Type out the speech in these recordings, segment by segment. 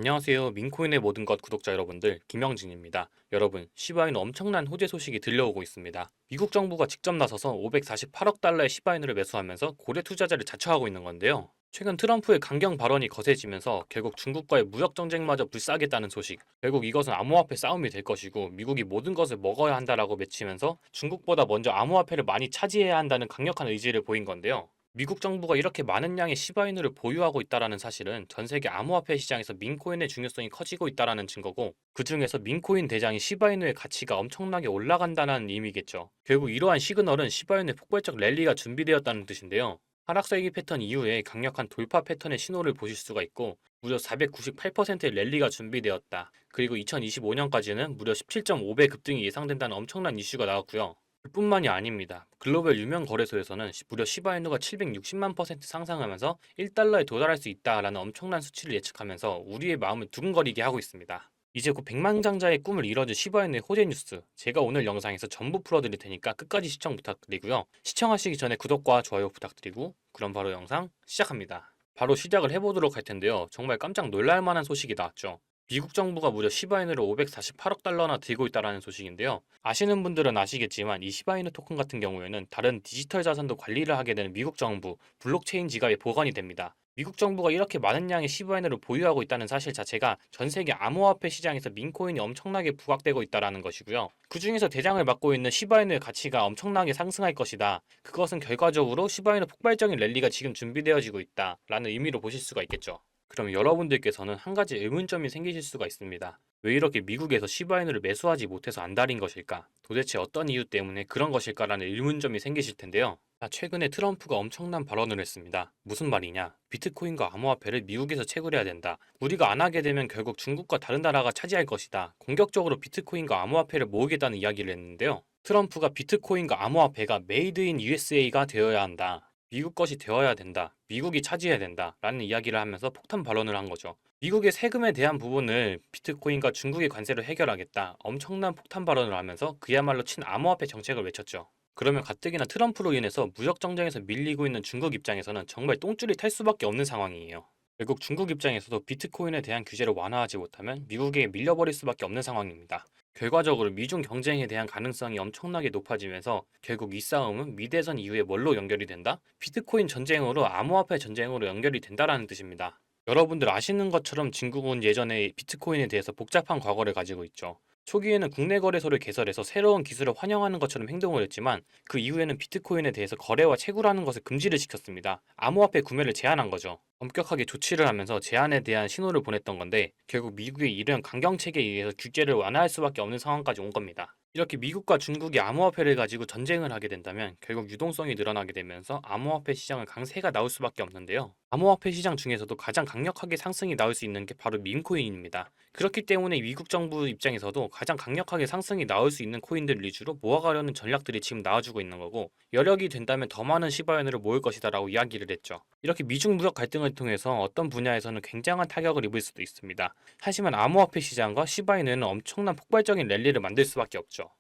안녕하세요. 민코인의 모든 것 구독자 여러분들, 김영진입니다. 여러분, 시바이누 엄청난 호재 소식이 들려오고 있습니다. 미국 정부가 직접 나서서 548억 달러의 시바이누를 매수하면서 고래 투자자를 자처하고 있는 건데요. 최근 트럼프의 강경 발언이 거세지면서 결국 중국과의 무역 정쟁마저 불사하겠다는 소식, 결국 이것은 암호화폐 싸움이 될 것이고 미국이 모든 것을 먹어야 한다라고 외치면서 중국보다 먼저 암호화폐를 많이 차지해야 한다는 강력한 의지를 보인 건데요. 미국 정부가 이렇게 많은 양의 시바이누를 보유하고 있다는 사실은 전 세계 암호화폐 시장에서 민코인의 중요성이 커지고 있다는 증거고, 그 중에서 민코인 대장인 시바이누의 가치가 엄청나게 올라간다는 의미겠죠. 결국 이러한 시그널은 시바이누의 폭발적 랠리가 준비되었다는 뜻인데요. 하락세기 패턴 이후에 강력한 돌파 패턴의 신호를 보실 수가 있고, 무려 498%의 랠리가 준비되었다. 그리고 2025년까지는 무려 17.5배 급등이 예상된다는 엄청난 이슈가 나왔고요. 뿐만이 아닙니다. 글로벌 유명 거래소에서는 무려 시바이누가 760만 퍼센트 상승하면서 1달러에 도달할 수 있다라는 엄청난 수치를 예측하면서 우리의 마음을 두근거리게 하고 있습니다. 이제 곧 백만장자의 꿈을 이뤄줄 시바이누의 호재 뉴스, 제가 오늘 영상에서 전부 풀어드릴 테니까 끝까지 시청 부탁드리고요. 시청하시기 전에 구독과 좋아요 부탁드리고, 그럼 바로 영상 시작합니다. 바로 시작을 해보도록 할 텐데요. 정말 깜짝 놀랄 만한 소식이 나왔죠. 미국 정부가 무려 시바이누를 548억 달러나 들고 있다는 소식인데요. 아시는 분들은 아시겠지만 이 시바이누 토큰 같은 경우에는 다른 디지털 자산도 관리를 하게 되는 미국 정부 블록체인 지갑에 보관이 됩니다. 미국 정부가 이렇게 많은 양의 시바이누를 보유하고 있다는 사실 자체가 전 세계 암호화폐 시장에서 민코인이 엄청나게 부각되고 있다는 것이고요. 그 중에서 대장을 맡고 있는 시바이누의 가치가 엄청나게 상승할 것이다. 그것은 결과적으로 시바이누 폭발적인 랠리가 지금 준비되어지고 있다라는 의미로 보실 수가 있겠죠. 그럼 여러분들께서는 한 가지 의문점이 생기실 수가 있습니다. 왜 이렇게 미국에서 시바이누를 매수하지 못해서 안달인 것일까? 도대체 어떤 이유 때문에 그런 것일까라는 의문점이 생기실 텐데요. 최근에 트럼프가 엄청난 발언을 했습니다. 무슨 말이냐? 비트코인과 암호화폐를 미국에서 채굴해야 된다. 우리가 안 하게 되면 결국 중국과 다른 나라가 차지할 것이다. 공격적으로 비트코인과 암호화폐를 모으겠다는 이야기를 했는데요. 트럼프가 비트코인과 암호화폐가 메이드 인 USA가 되어야 한다. 미국 것이 되어야 된다. 미국이 차지해야 된다. 라는 이야기를 하면서 폭탄 발언을 한 거죠. 미국의 세금에 대한 부분을 비트코인과 중국의 관세로 해결하겠다. 엄청난 폭탄 발언을 하면서 그야말로 친암호화폐 정책을 외쳤죠. 그러면 가뜩이나 트럼프로 인해서 무역 정쟁에서 밀리고 있는 중국 입장에서는 정말 똥줄이 탈 수밖에 없는 상황이에요. 결국 중국 입장에서도 비트코인에 대한 규제를 완화하지 못하면 미국에게 밀려버릴 수밖에 없는 상황입니다. 결과적으로 미중 경쟁에 대한 가능성이 엄청나게 높아지면서 결국 이 싸움은 미대선 이후에 뭘로 연결이 된다? 비트코인 전쟁으로 암호화폐 전쟁으로 연결이 된다라는 뜻입니다. 여러분들 아시는 것처럼 중국은 예전에 비트코인에 대해서 복잡한 과거를 가지고 있죠. 초기에는 국내 거래소를 개설해서 새로운 기술을 환영하는 것처럼 행동을 했지만 그 이후에는 비트코인에 대해서 거래와 채굴하는 것을 금지를 시켰습니다. 암호화폐 구매를 제한한 거죠. 엄격하게 조치를 하면서 제한에 대한 신호를 보냈던 건데 결국 미국의 이런 강경책에 의해서 규제를 완화할 수밖에 없는 상황까지 온 겁니다. 이렇게 미국과 중국이 암호화폐를 가지고 전쟁을 하게 된다면 결국 유동성이 늘어나게 되면서 암호화폐 시장은 강세가 나올 수밖에 없는데요. 암호화폐 시장 중에서도 가장 강력하게 상승이 나올 수 있는 게 바로 밈코인입니다. 그렇기 때문에 미국 정부 입장에서도 가장 강력하게 상승이 나올 수 있는 코인들 위주로 모아가려는 전략들이 지금 나와주고 있는 거고, 여력이 된다면 더 많은 시바이누를 모을 것이다 라고 이야기를 했죠. 이렇게 미중 무역 갈등을 통해서 어떤 분야에서는 굉장한 타격을 입을 수도 있습니다. 하지만 암호화폐 시장과 시바이누는 엄청난 폭발적인 랠리를 만들 수밖에 없죠.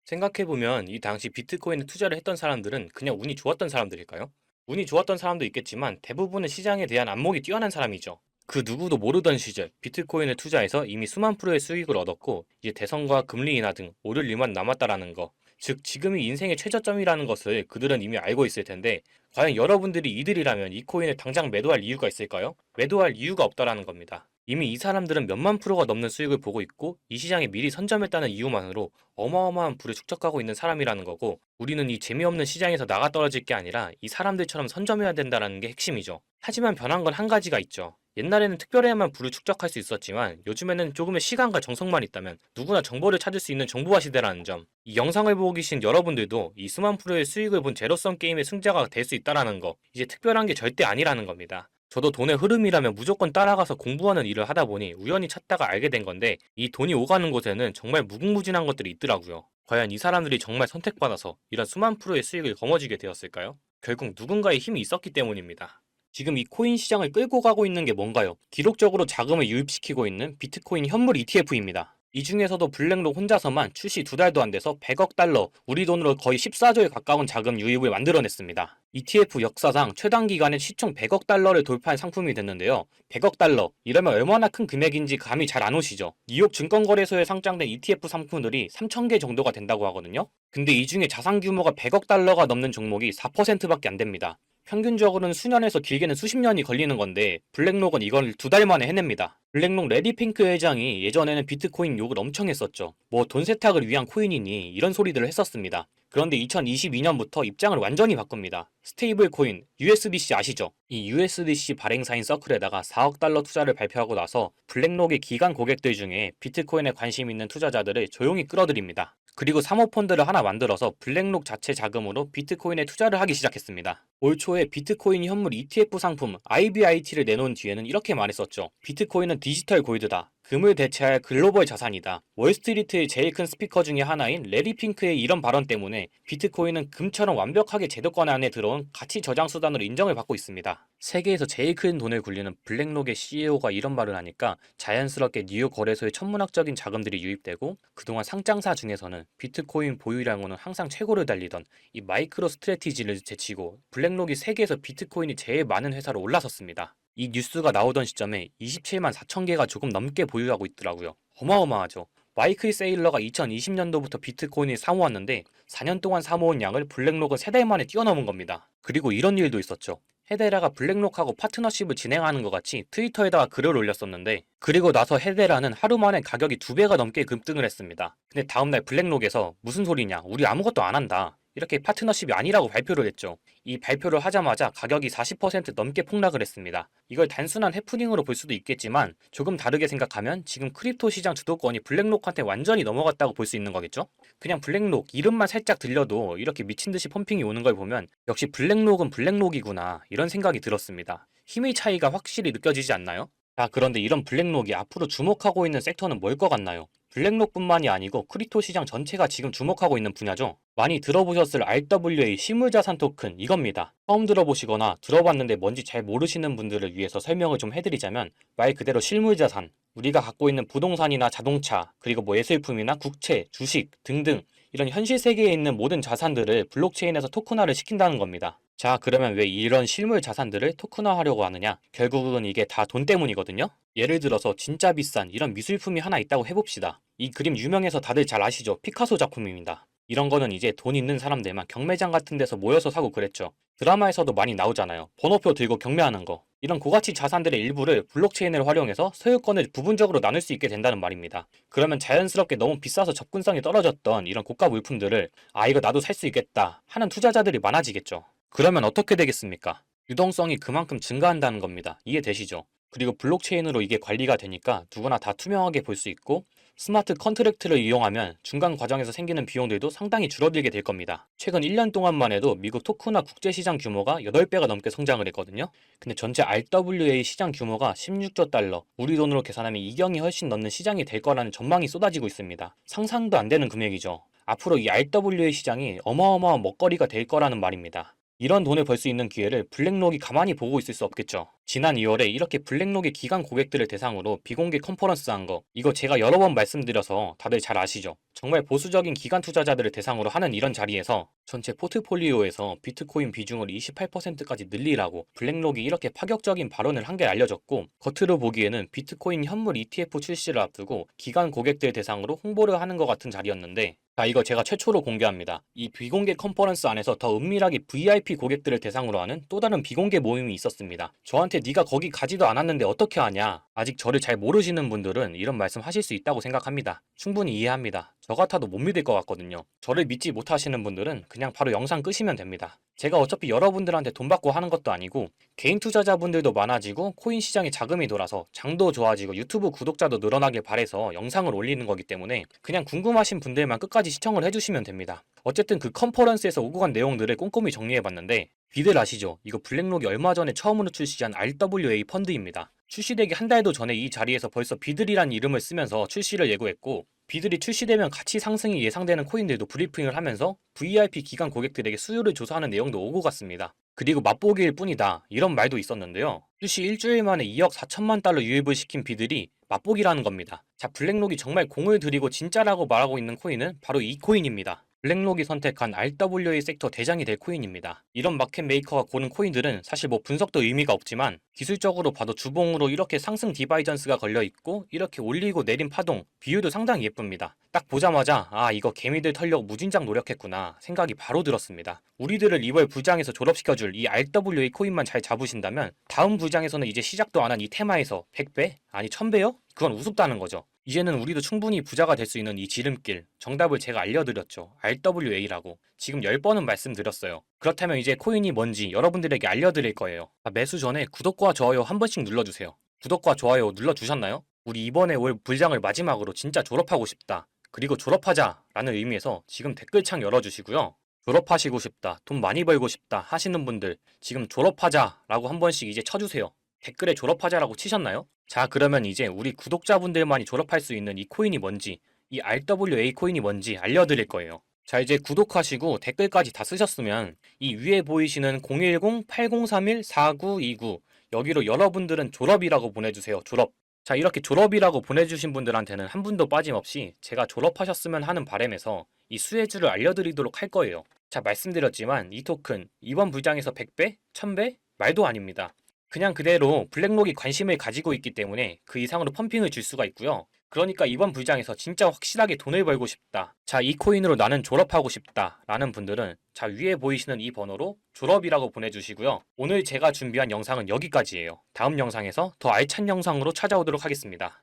생각해보면 이 당시 비트코인에 투자를 했던 사람들은 그냥 운이 좋았던 사람들일까요? 운이 좋았던 사람도 있겠지만 대부분은 시장에 대한 안목이 뛰어난 사람이죠. 그 누구도 모르던 시절 비트코인에 투자해서 이미 수만 프로의 수익을 얻었고 이제 대선과 금리 인하 등 오를 일만 남았다라는 거, 즉 지금이 인생의 최저점이라는 것을 그들은 이미 알고 있을 텐데, 과연 여러분들이 이들이라면 이 코인을 당장 매도할 이유가 있을까요? 매도할 이유가 없다라는 겁니다. 이미 이 사람들은 몇만 프로가 넘는 수익을 보고 있고 이 시장에 미리 선점했다는 이유만으로 어마어마한 부를 축적하고 있는 사람이라는 거고, 우리는 이 재미없는 시장에서 나가 떨어질 게 아니라 이 사람들처럼 선점해야 된다는 게 핵심이죠. 하지만 변한 건 한 가지가 있죠. 옛날에는 특별해야만 부를 축적할 수 있었지만 요즘에는 조금의 시간과 정성만 있다면 누구나 정보를 찾을 수 있는 정보화 시대라는 점, 이 영상을 보고 계신 여러분들도 이 수만 프로의 수익을 본 제로섬 게임의 승자가 될 수 있다는 거, 이제 특별한 게 절대 아니라는 겁니다. 저도 돈의 흐름이라면 무조건 따라가서 공부하는 일을 하다 보니 우연히 찾다가 알게 된 건데, 이 돈이 오가는 곳에는 정말 무궁무진한 것들이 있더라고요. 과연 이 사람들이 정말 선택받아서 이런 수만 프로의 수익을 거머쥐게 되었을까요? 결국 누군가의 힘이 있었기 때문입니다. 지금 이 코인 시장을 끌고 가고 있는 게 뭔가요? 기록적으로 자금을 유입시키고 있는 비트코인 현물 ETF입니다. 이 중에서도 블랙록 혼자서만 출시 2달도 안 돼서 100억 달러, 우리 돈으로 거의 14조에 가까운 자금 유입을 만들어냈습니다. ETF 역사상 최단 기간에 시총 100억 달러를 돌파한 상품이 됐는데요. 100억 달러, 이러면 얼마나 큰 금액인지 감이 잘 안 오시죠? 뉴욕 증권거래소에 상장된 ETF 상품들이 3,000개 정도가 된다고 하거든요. 근데 이 중에 자산 규모가 100억 달러가 넘는 종목이 4%밖에 안 됩니다. 평균적으로는 수년에서 길게는 수십 년이 걸리는 건데 블랙록은 이걸 2달 만에 해냅니다. 블랙록 레디핑크 회장이 예전에는 비트코인 욕을 엄청 했었죠. 뭐 돈 세탁을 위한 코인이니 이런 소리들을 했었습니다. 그런데 2022년부터 입장을 완전히 바꿉니다. 스테이블 코인 USDC 아시죠? 이 USDC 발행사인 서클에다가 4억 달러 투자를 발표하고 나서 블랙록의 기관 고객들 중에 비트코인에 관심 있는 투자자들을 조용히 끌어들입니다. 그리고 사모펀드를 하나 만들어서 블랙록 자체 자금으로 비트코인에 투자를 하기 시작했습니다. 올 초에 비트코인 현물 ETF 상품 IBIT를 내놓은 뒤에는 이렇게 말했었죠. 비트코인은 디지털 골드다. 금을 대체할 글로벌 자산이다. 월스트리트의 제일 큰 스피커 중에 하나인 레리 핑크의 이런 발언 때문에 비트코인은 금처럼 완벽하게 제도권 안에 들어온 가치 저장 수단으로 인정을 받고 있습니다. 세계에서 제일 큰 돈을 굴리는 블랙록의 CEO가 이런 말을 하니까 자연스럽게 뉴욕 거래소에 천문학적인 자금들이 유입되고 그동안 상장사 중에서는 비트코인 보유량으로는 항상 최고를 달리던 이 마이크로 스트래티지를 제치고 블랙록이 세계에서 비트코인이 제일 많은 회사로 올라섰습니다. 이 뉴스가 나오던 시점에 27만 4천 개가 조금 넘게 보유하고 있더라고요. 어마어마하죠. 마이클 세일러가 2020년도부터 비트코인을 사모았는데 4년 동안 사모은 양을 블랙록은 3달 만에 뛰어넘은 겁니다. 그리고 이런 일도 있었죠. 헤데라가 블랙록하고 파트너십을 진행하는 것 같이 트위터에다가 글을 올렸었는데 그리고 나서 헤데라는 하루 만에 가격이 2배가 넘게 급등을 했습니다. 근데 다음날 블랙록에서 무슨 소리냐, 우리 아무것도 안 한다, 이렇게 파트너십이 아니라고 발표를 했죠. 이 발표를 하자마자 가격이 40% 넘게 폭락을 했습니다. 이걸 단순한 해프닝으로 볼 수도 있겠지만 조금 다르게 생각하면 지금 크립토 시장 주도권이 블랙록한테 완전히 넘어갔다고 볼 수 있는 거겠죠? 그냥 블랙록 이름만 살짝 들려도 이렇게 미친듯이 펌핑이 오는 걸 보면 역시 블랙록은 블랙록이구나 이런 생각이 들었습니다. 힘의 차이가 확실히 느껴지지 않나요? 자, 그런데 이런 블랙록이 앞으로 주목하고 있는 섹터는 뭘 것 같나요? 블랙록뿐만이 아니고 크립토 시장 전체가 지금 주목하고 있는 분야죠. 많이 들어보셨을 RWA 실물자산 토큰 이겁니다. 처음 들어보시거나 들어봤는데 뭔지 잘 모르시는 분들을 위해서 설명을 좀 해드리자면 말 그대로 실물자산, 우리가 갖고 있는 부동산이나 자동차, 그리고 뭐 예술품이나 국채, 주식 등등 이런 현실 세계에 있는 모든 자산들을 블록체인에서 토큰화를 시킨다는 겁니다. 자, 그러면 왜 이런 실물 자산들을 토큰화하려고 하느냐? 결국은 이게 다 돈 때문이거든요? 예를 들어서 진짜 비싼 이런 미술품이 하나 있다고 해봅시다. 이 그림 유명해서 다들 잘 아시죠? 피카소 작품입니다. 이런 거는 이제 돈 있는 사람들만 경매장 같은 데서 모여서 사고 그랬죠. 드라마에서도 많이 나오잖아요. 번호표 들고 경매하는 거. 이런 고가치 자산들의 일부를 블록체인을 활용해서 소유권을 부분적으로 나눌 수 있게 된다는 말입니다. 그러면 자연스럽게 너무 비싸서 접근성이 떨어졌던 이런 고가 물품들을 이거 나도 살 수 있겠다 하는 투자자들이 많아지겠죠. 그러면 어떻게 되겠습니까? 유동성이 그만큼 증가한다는 겁니다. 이해되시죠? 그리고 블록체인으로 이게 관리가 되니까 누구나 다 투명하게 볼 수 있고 스마트 컨트랙트를 이용하면 중간 과정에서 생기는 비용들도 상당히 줄어들게 될 겁니다. 최근 1년 동안만 해도 미국 토크나 국제시장 규모가 8배가 넘게 성장을 했거든요. 근데 전체 RWA 시장 규모가 16조 달러, 우리 돈으로 계산하면 2경이 훨씬 넘는 시장이 될 거라는 전망이 쏟아지고 있습니다. 상상도 안 되는 금액이죠. 앞으로 이 RWA 시장이 어마어마한 먹거리가 될 거라는 말입니다. 이런 돈을 벌 수 있는 기회를 블랙록이 가만히 보고 있을 수 없겠죠. 지난 2월에 이렇게 블랙록의 기관 고객들을 대상으로 비공개 컨퍼런스 한 거, 이거 제가 여러 번 말씀드려서 다들 잘 아시죠? 정말 보수적인 기관 투자자들을 대상으로 하는 이런 자리에서 전체 포트폴리오에서 비트코인 비중을 28%까지 늘리라고 블랙록이 이렇게 파격적인 발언을 한 게 알려졌고, 겉으로 보기에는 비트코인 현물 ETF 출시를 앞두고 기관 고객들 대상으로 홍보를 하는 것 같은 자리였는데, 자, 이거 제가 최초로 공개합니다. 이 비공개 컨퍼런스 안에서 더 은밀하게 VIP 고객들을 대상으로 하는 또 다른 비공개 모임이 있었습니다. 저한테 네가 거기 가지도 않았는데 어떻게 하냐? 아직 저를 잘 모르시는 분들은 이런 말씀 하실 수 있다고 생각합니다. 충분히 이해합니다. 저 같아도 못 믿을 것 같거든요. 저를 믿지 못하시는 분들은 그냥 바로 영상 끄시면 됩니다. 제가 어차피 여러분들한테 돈 받고 하는 것도 아니고 개인 투자자분들도 많아지고 코인 시장에 자금이 돌아서 장도 좋아지고 유튜브 구독자도 늘어나길 바래서 영상을 올리는 거기 때문에 그냥 궁금하신 분들만 끝까지 시청을 해주시면 됩니다. 어쨌든 그 컨퍼런스에서 오고 간 내용들을 꼼꼼히 정리해봤는데 비들 아시죠? 이거 블랙록이 얼마 전에 처음으로 출시한 RWA 펀드입니다. 출시되기 한 달도 전에 이 자리에서 벌써 비들이란 이름을 쓰면서 출시를 예고했고 비들이 출시되면 가치 상승이 예상되는 코인들도 브리핑을 하면서 VIP 기관 고객들에게 수요를 조사하는 내용도 오고 갔습니다. 그리고 맛보기일 뿐이다 이런 말도 있었는데요. 출시 일주일 만에 2억 4천만 달러 유입을 시킨 비들이 맛보기라는 겁니다. 자, 블랙록이 정말 공을 들이고 진짜라고 말하고 있는 코인은 바로 이 코인입니다. 블랙록이 선택한 RWA 섹터 대장이 될 코인입니다. 이런 마켓 메이커가 고른 코인들은 사실 뭐 분석도 의미가 없지만 기술적으로 봐도 주봉으로 이렇게 상승 디바이전스가 걸려 있고 이렇게 올리고 내린 파동, 비율도 상당히 예쁩니다. 딱 보자마자 아, 이거 개미들 털려고 무진장 노력했구나 생각이 바로 들었습니다. 우리들을 2월 불장에서 졸업시켜줄 이 RWA 코인만 잘 잡으신다면 다음 불장에서는 이제 시작도 안 한 이 테마에서 100배? 아니 1000배요? 그건 우습다는 거죠. 이제는 우리도 충분히 부자가 될 수 있는 이 지름길, 정답을 제가 알려드렸죠. RWA라고. 지금 10번은 말씀드렸어요. 그렇다면 이제 코인이 뭔지 여러분들에게 알려드릴 거예요. 매수 전에 구독과 좋아요 한 번씩 눌러주세요. 구독과 좋아요 눌러주셨나요? 우리 이번에 올 불장을 마지막으로 진짜 졸업하고 싶다. 그리고 졸업하자 라는 의미에서 지금 댓글창 열어주시고요. 졸업하시고 싶다, 돈 많이 벌고 싶다 하시는 분들 지금 졸업하자 라고 한 번씩 이제 쳐주세요. 댓글에 졸업하자라고 치셨나요? 자, 그러면 이제 우리 구독자분들만이 졸업할 수 있는 이 코인이 뭔지, 이 RWA 코인이 뭔지 알려드릴 거예요. 자, 이제 구독하시고 댓글까지 다 쓰셨으면 이 위에 보이시는 010-8031-4929 여기로 여러분들은 졸업이라고 보내주세요. 졸업. 자, 이렇게 졸업이라고 보내주신 분들한테는 한 분도 빠짐없이 제가 졸업하셨으면 하는 바람에서 이 수혜주를 알려드리도록 할 거예요. 자, 말씀드렸지만 이 토큰 이번 불장에서 100배? 1000배? 말도 아닙니다. 그냥 그대로 블랙록이 관심을 가지고 있기 때문에 그 이상으로 펌핑을 줄 수가 있고요. 그러니까 이번 불장에서 진짜 확실하게 돈을 벌고 싶다. 자, 이 코인으로 나는 졸업하고 싶다. 라는 분들은 자, 위에 보이시는 이 번호로 졸업이라고 보내주시고요. 오늘 제가 준비한 영상은 여기까지예요. 다음 영상에서 더 알찬 영상으로 찾아오도록 하겠습니다.